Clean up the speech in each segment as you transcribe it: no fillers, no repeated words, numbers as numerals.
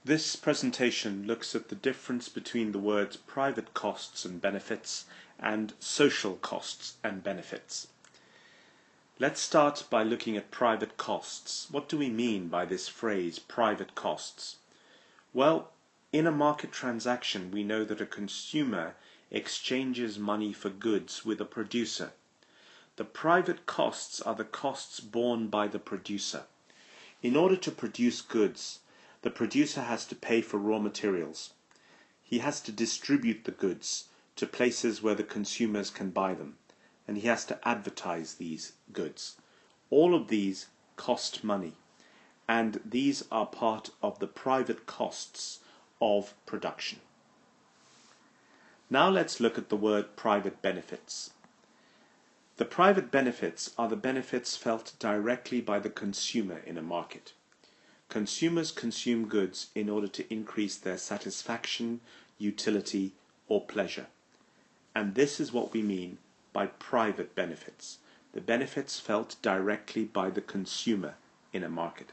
This presentation looks at the difference between the words private costs and benefits and social costs and benefits. Let's start by looking at private costs. What do we mean by this phrase, private costs? Well, in a market transaction, we know that a consumer exchanges money for goods with a producer. The private costs are the costs borne by the producer. In order to produce goods, the producer has to pay for raw materials. He has to distribute the goods to places where the consumers can buy them, and he has to advertise these goods. All of these cost money, and these are part of the private costs of production. Now let's look at the word private benefits. The private benefits are the benefits felt directly by the consumer in a market. Consumers consume goods in order to increase their satisfaction, utility, or pleasure. And this is what we mean by private benefits, the benefits felt directly by the consumer in a market.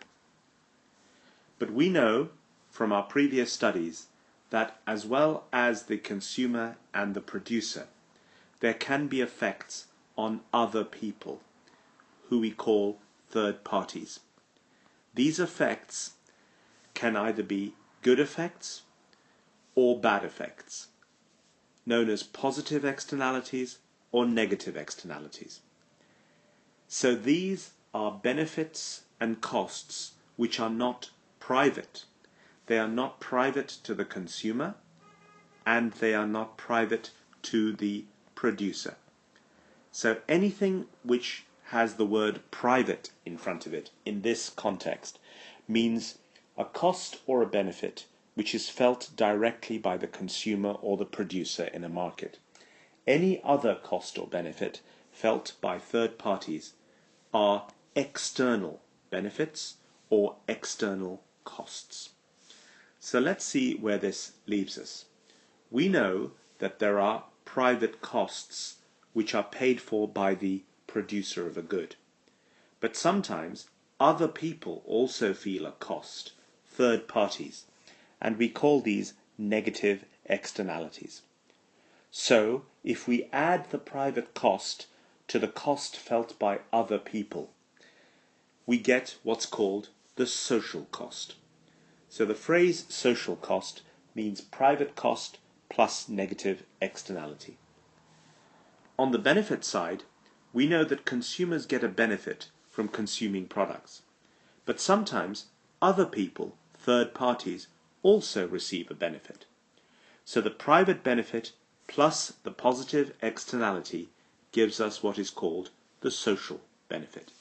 But we know from our previous studies that as well as the consumer and the producer, there can be effects on other people, who we call third parties. These effects can either be good effects or bad effects, known as positive externalities or negative externalities. So these are benefits and costs which are not private. They are not private to the consumer, and they are not private to the producer. So anything which has the word private in front of it in this context means a cost or a benefit which is felt directly by the consumer or the producer in a market. Any other cost or benefit felt by third parties are external benefits or external costs. So let's see where this leaves us. We know that there are private costs which are paid for by the producer of a good. But sometimes other people also feel a cost, third parties, and we call these negative externalities. So if we add the private cost to the cost felt by other people, we get what's called the social cost. So the phrase social cost means private cost plus negative externality. On the benefit side, we know that consumers get a benefit from consuming products. But sometimes other people, third parties, also receive a benefit. So the private benefit plus the positive externality gives us what is called the social benefit.